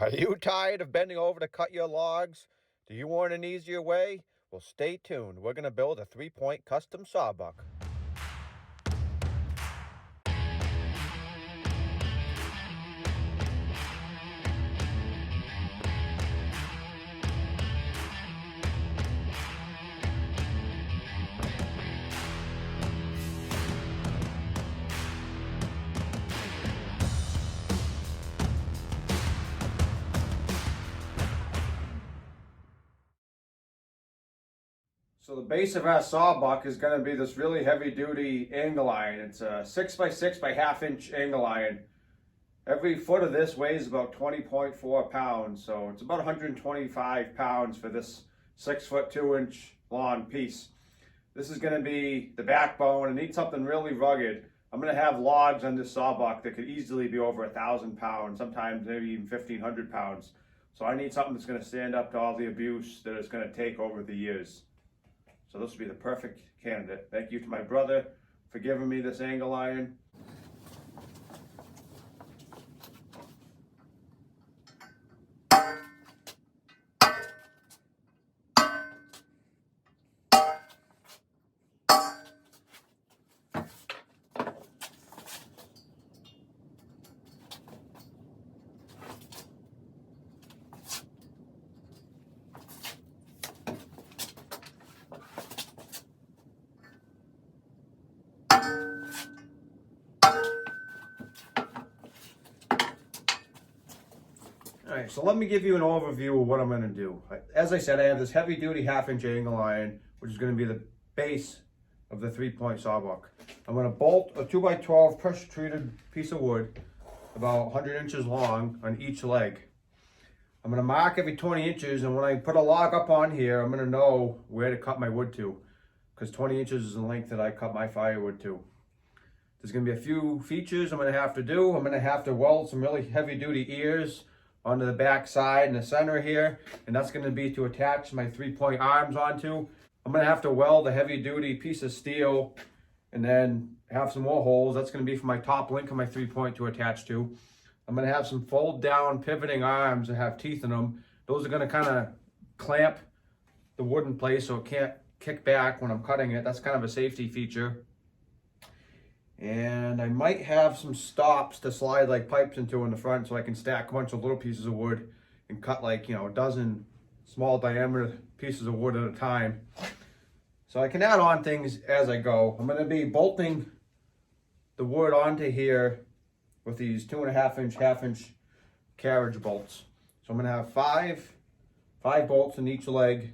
Are you tired of bending over to cut your logs? Do you want an easier way? Well, stay tuned. We're going to build a 3-point custom sawbuck. So the base of our sawbuck is going to be this really heavy duty angle iron. It's a 6x6 by half-inch angle iron. Every foot of this weighs about 20.4 pounds, so it's about 125 pounds for this 6-foot 2-inch long piece. This is going to be the backbone. I need something really rugged. I'm going to have logs on this sawbuck that could easily be over 1,000 pounds, sometimes maybe even 1,500 pounds. So I need something that's going to stand up to all the abuse that it's going to take over the years. So this would be the perfect candidate. Thank you to my brother for giving me this angle iron. All right, so let me give you an overview of what I'm going to do. As I said, I have this heavy duty half-inch angle iron, which is going to be the base of the 3-point sawbuck. I'm going to bolt a 2x12 pressure treated piece of wood about 100 inches long on each leg. I'm going to mark every 20 inches, and when I put a log up on here, I'm going to know where to cut my wood to, because 20 inches is the length that I cut my firewood to. There's going to be a few features I'm going to have to do. I'm going to have to weld some really heavy duty ears onto the back side and the center here, and that's going to be to attach my 3-point arms onto. I'm going to have to weld a heavy duty piece of steel and then have some more holes. That's going to be for my top link of my 3-point to attach to. I'm going to have some fold down pivoting arms that have teeth in them. Those are going to kind of clamp the wood in place so it can't kick back when I'm cutting it. That's kind of a safety feature. And I might have some stops to slide like pipes into in the front so I can stack a bunch of little pieces of wood and cut like, a dozen small diameter pieces of wood at a time. So I can add on things as I go. I'm going to be bolting the wood onto here with these 2.5-inch, half-inch carriage bolts. So I'm going to have five bolts in each leg.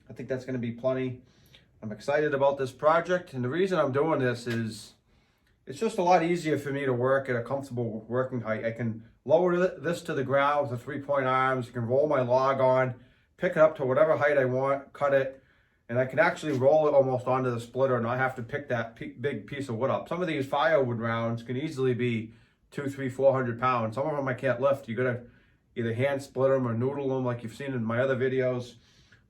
I think that's going to be plenty. I'm excited about this project, and the reason I'm doing this is it's just a lot easier for me to work at a comfortable working height. I can lower this to the ground with the 3-point arms. I can roll my log on, pick it up to whatever height I want, cut it, and I can actually roll it almost onto the splitter and not have to pick that big piece of wood up. Some of these firewood rounds can easily be 200, 300, 400 pounds. Some of them I can't lift. You gotta either hand split them or noodle them like you've seen in my other videos.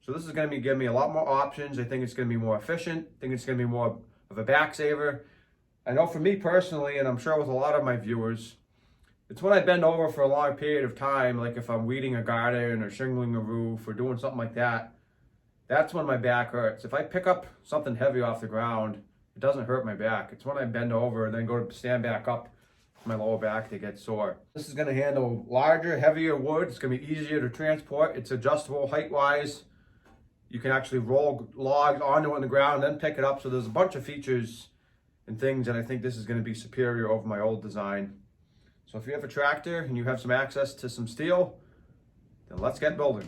So this is gonna be giving me a lot more options. I think it's gonna be more efficient. I think it's gonna be more of a back saver. I know for me personally, and I'm sure with a lot of my viewers, it's when I bend over for a long period of time, like if I'm weeding a garden or shingling a roof or doing something like that, that's when my back hurts. If I pick up something heavy off the ground, it doesn't hurt my back. It's when I bend over and then go to stand back up, my lower back to get sore. This is going to handle larger, heavier wood. It's going to be easier to transport. It's adjustable height-wise. You can actually roll logs onto it on the ground and then pick it up. So there's a bunch of features and things that I think this is going to be superior over my old design. So if you have a tractor and you have some access to some steel, then let's get building.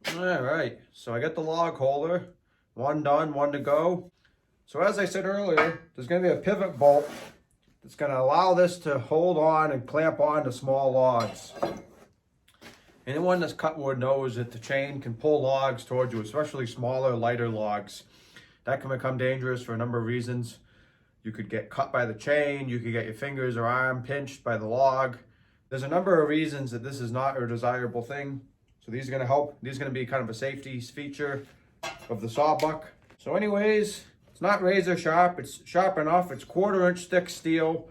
All right, so I got the log holder, one done, one to go. So as I said earlier, there's gonna be a pivot bolt that's gonna allow this to hold on and clamp on to small logs. Anyone that's cut wood knows that the chain can pull logs towards you, especially smaller, lighter logs. That can become dangerous for a number of reasons. You could get cut by the chain, you could get your fingers or arm pinched by the log. There's a number of reasons that this is not a desirable thing. So these are gonna help. These are gonna be kind of a safety feature of the sawbuck. So anyways, it's not razor sharp, it's sharp enough. It's 1/4 inch thick steel,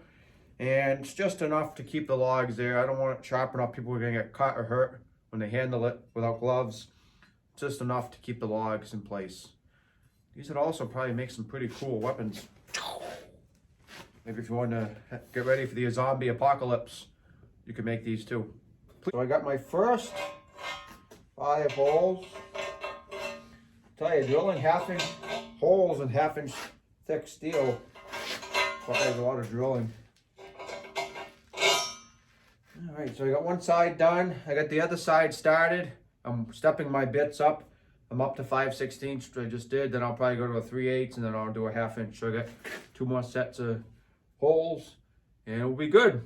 and it's just enough to keep the logs there. I don't want it sharp enough people are gonna get cut or hurt when they handle it without gloves. It's just enough to keep the logs in place. These would also probably make some pretty cool weapons. Maybe if you want to get ready for the zombie apocalypse, you can make these too. So I got my first 5 holes. Tell you, drilling 1/2 inch holes in 1/2 inch thick steel requires a lot of drilling. All right, so I got one side done. I got the other side started. I'm stepping my bits up. I'm up to 5/16, which I just did. Then I'll probably go to a 3/8, and then I'll do a 1/2 inch. So I got 2 more sets of holes, and it'll be good.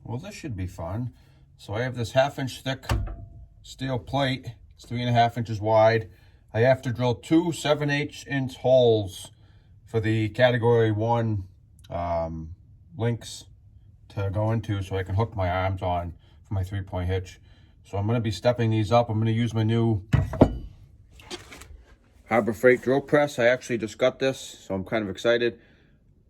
Well, this should be fun. So I have this 1/2 inch thick steel plate. It's 3.5 inches wide. I have to drill 2 7/8 inch holes for the category 1 links to go into, so I can hook my arms on for my 3-point hitch. So I'm going to be stepping these up. I'm going to use my new Harbor Freight drill press. I actually just got this, so I'm kind of excited.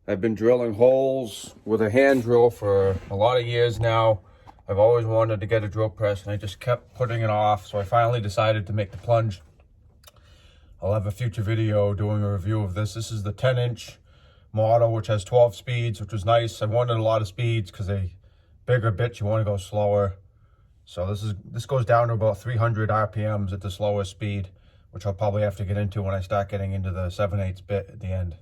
I've been drilling holes with a hand drill for a lot of years now. I've always wanted to get a drill press, and I just kept putting it off, so I finally decided to make the plunge. I'll have a future video doing a review of this. This is the 10-inch model, which has 12 speeds, which was nice. I wanted a lot of speeds because they bigger bits, you want to go slower. So this goes down to about 300 RPMs at the slowest speed, which I'll probably have to get into when I start getting into the 7/8 bit at the end.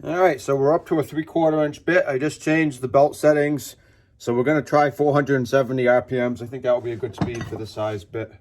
All right, so we're up to a 3/4 inch bit. I just changed the belt settings. So we're gonna try 470 RPMs. I think that will be a good speed for this size bit.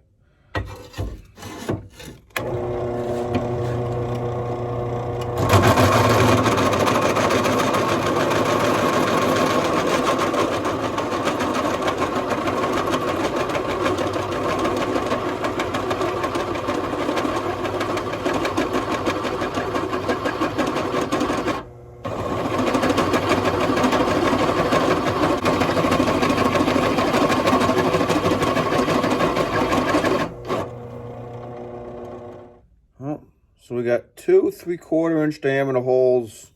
So we got 2 3/4 inch diameter holes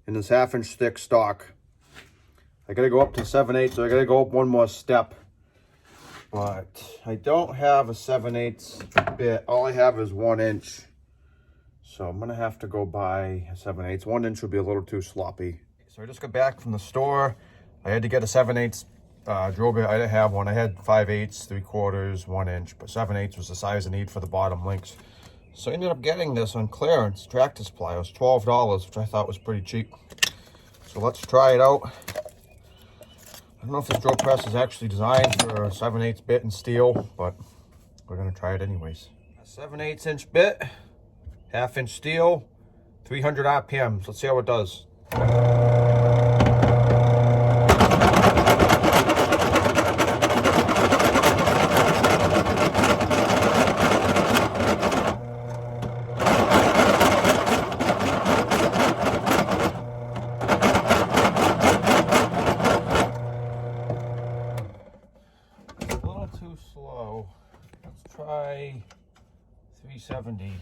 in this 1/2 inch thick stock. I gotta go up to 7/8, so I gotta go up one more step. But I don't have a 7/8 bit. All I have is 1 inch. So I'm gonna have to go buy a 7/8. 1 inch would be a little too sloppy. So I just got back from the store. I had to get a 7/8 drill bit. I didn't have one. I had 5/8, 3/4, 1 inch, but 7/8 was the size I need for the bottom links. So I ended up getting this on clearance, Tractor Supply. It was $12, which I thought was pretty cheap. So let's try it out. I don't know if this drill press is actually designed for a 7/8 bit and steel, but we're gonna try it anyways. A 7/8 inch bit, 1/2 inch steel, 300 RPMs. Let's see how it does. Too slow. Let's try 370.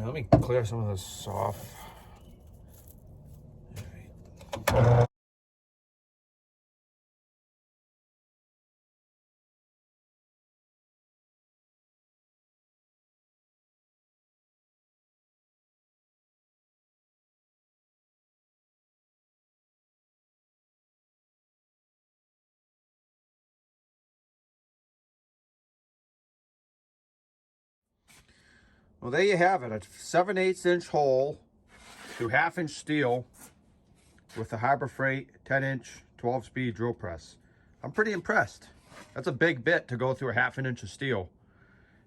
Let me clear some of this off. Well, there you have it, a 7/8 inch hole through 1/2 inch steel with the Harbor Freight 10 inch 12-speed drill press. I'm pretty impressed. That's a big bit to go through a 1/2 inch of steel.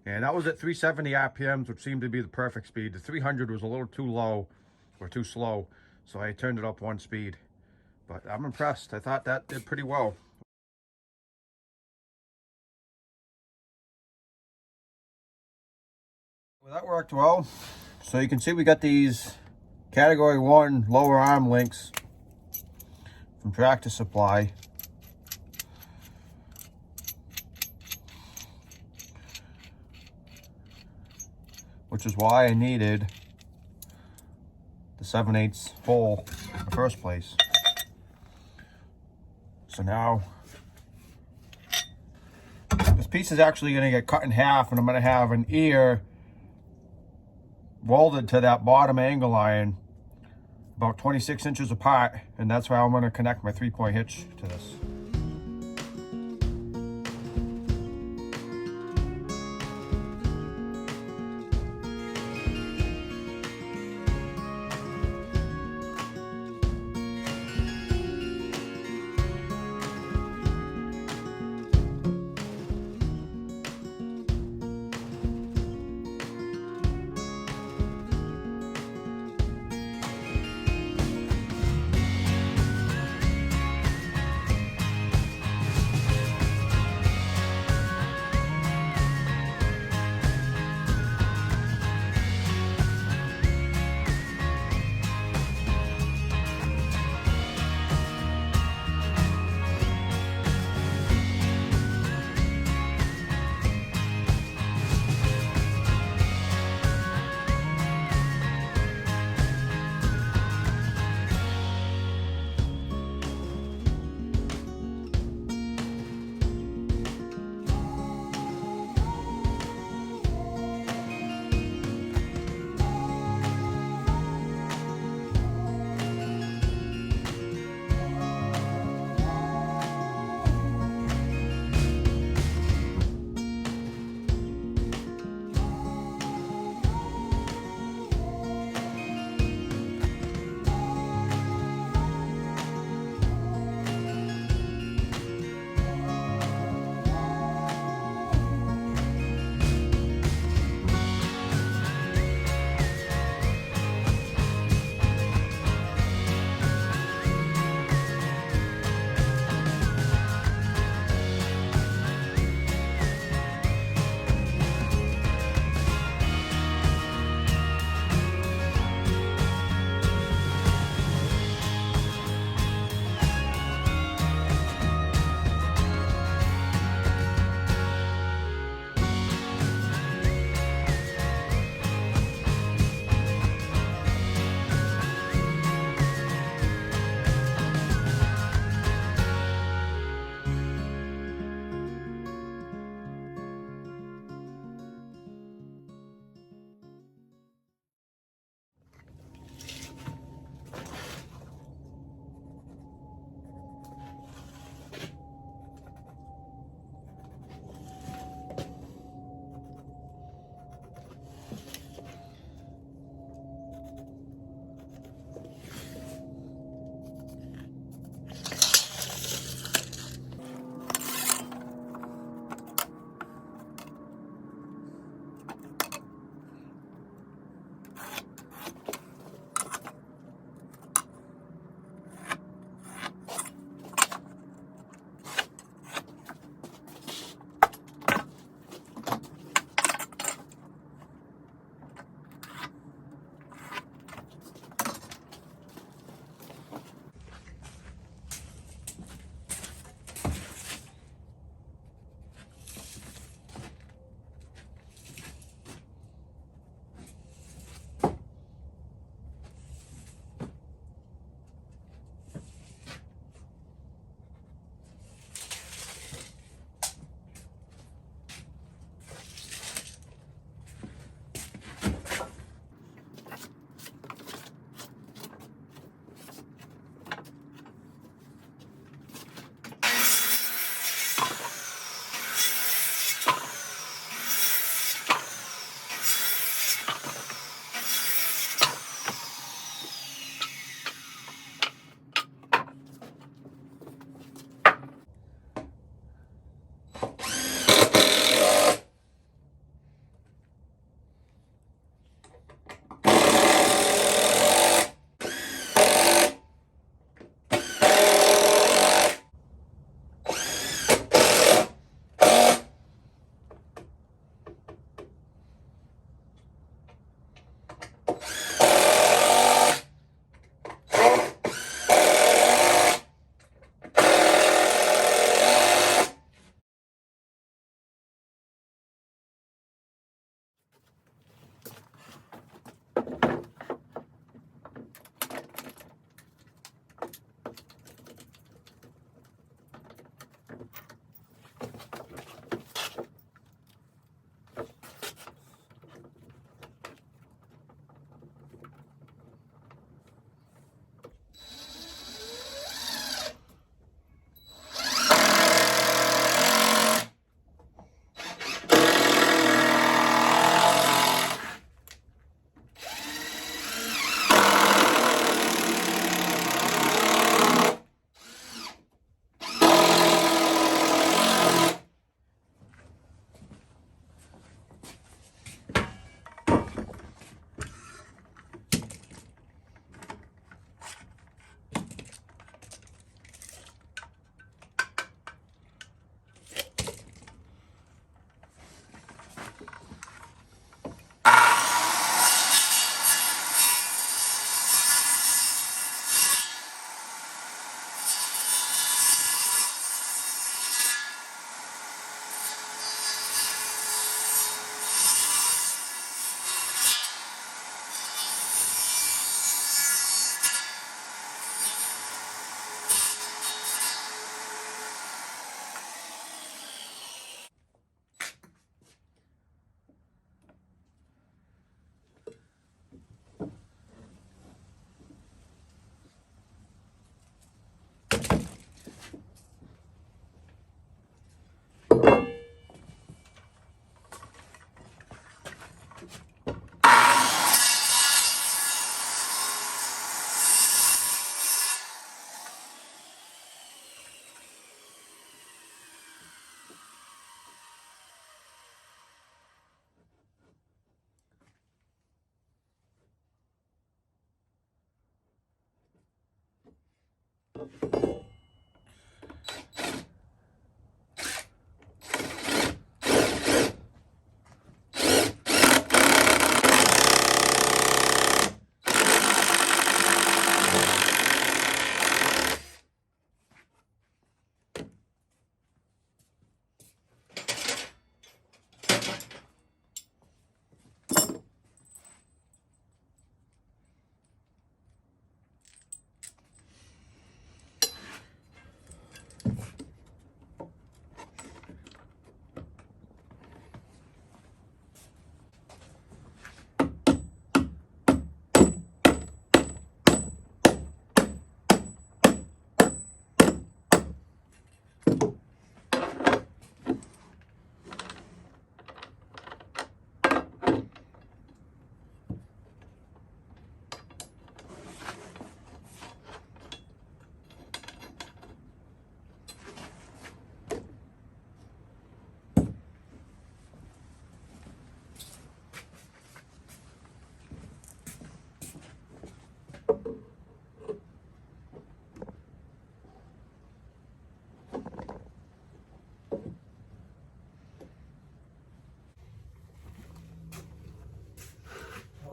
And that was at 370 RPMs, which seemed to be the perfect speed. The 300 was a little too low or too slow, so I turned it up 1 speed. But I'm impressed. I thought that did pretty well. Well, that worked well. So you can see we got these Category 1 lower arm links from Tractor Supply. Which is why I needed the 7/8 hole in the first place. So now this piece is actually going to get cut in half, and I'm going to have an ear welded to that bottom angle iron about 26 inches apart, and that's how I'm going to connect my 3-point hitch to this.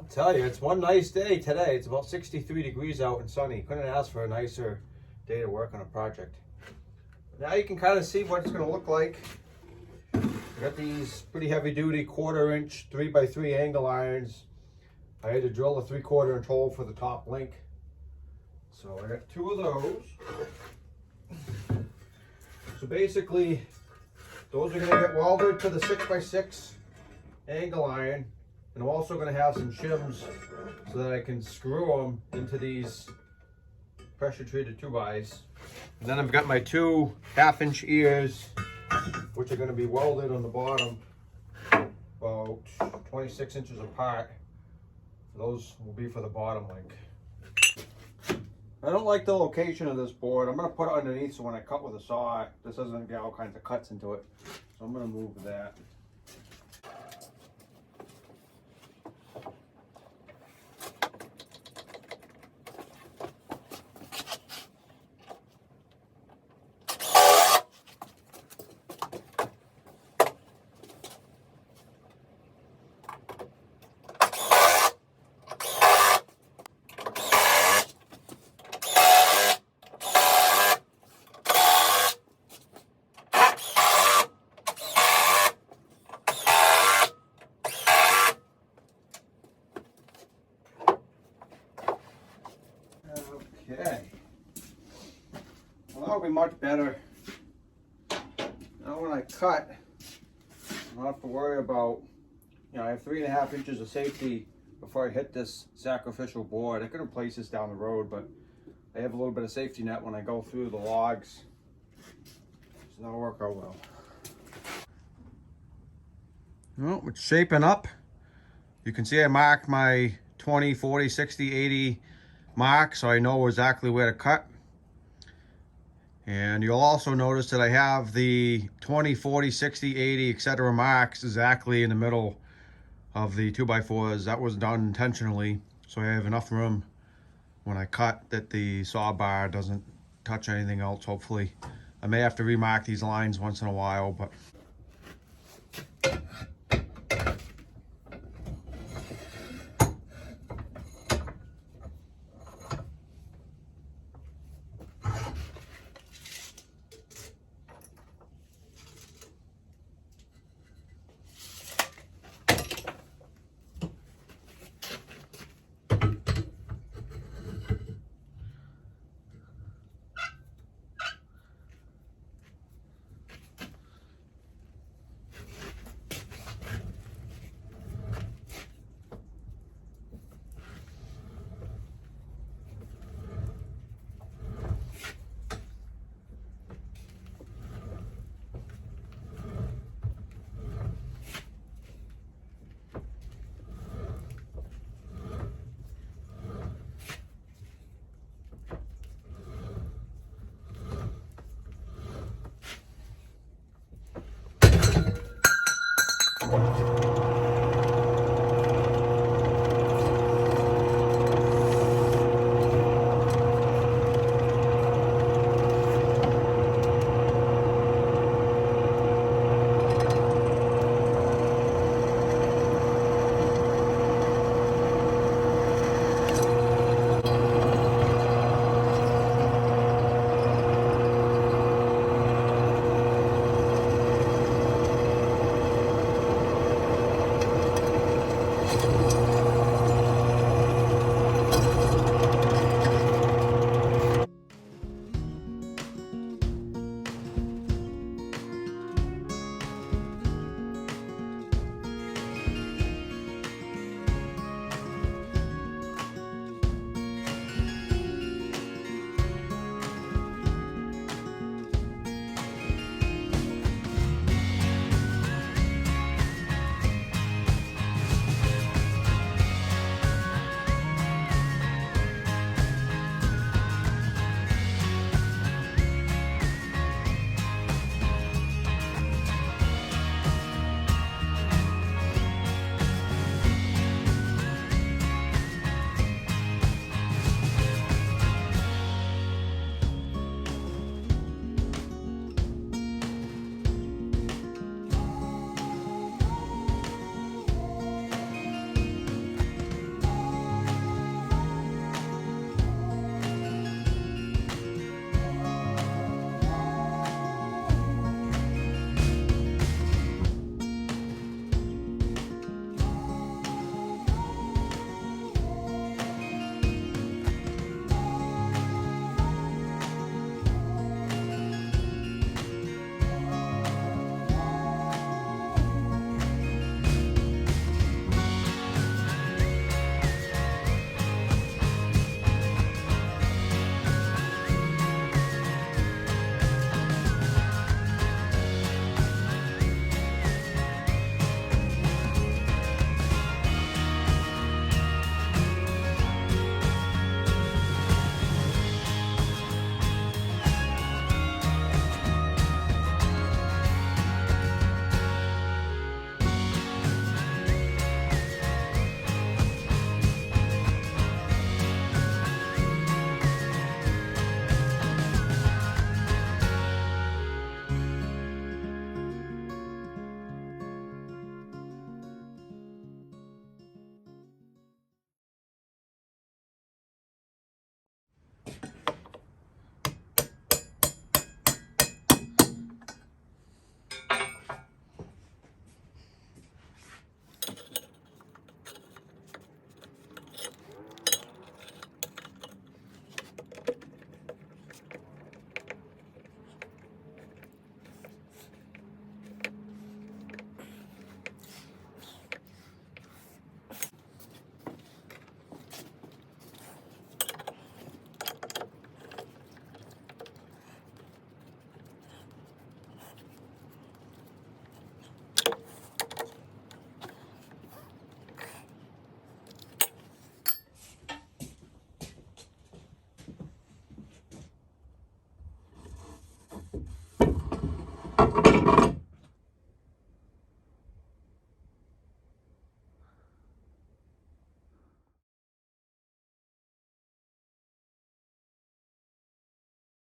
Tell you, it's one nice day today. It's about 63 degrees out and sunny. Couldn't ask for a nicer day to work on a project. Now you can kind of see what it's going to look like. I got these pretty heavy duty 1/4 inch 3x3 angle irons. I had to drill a 3/4 inch hole for the top link. So I got 2 of those. So basically, those are going to get welded to the 6x6 angle iron. And I'm also going to have some shims so that I can screw them into these pressure treated 2x. And then I've got my 2 1/2 inch ears, which are going to be welded on the bottom about 26 inches apart. Those will be for the bottom link. I don't like the location of this board. I'm going to put it underneath so when I cut with a saw, this doesn't get all kinds of cuts into it. So I'm going to move that. Okay. Well, that'll be much better. Now when I cut, I don't have to worry about, I have 3.5 inches of safety before I hit this sacrificial board. I could replace this down the road, but I have a little bit of safety net when I go through the logs. So that'll work out well. Well, it's shaping up. You can see I marked my 20, 40, 60, 80 mark, so I know exactly where to cut. And you'll also notice that I have the 20, 40, 60, 80, etc. marks exactly in the middle of the 2x4s. That was done intentionally, so I have enough room when I cut that the saw bar doesn't touch anything else, hopefully. I may have to remark these lines once in a while, but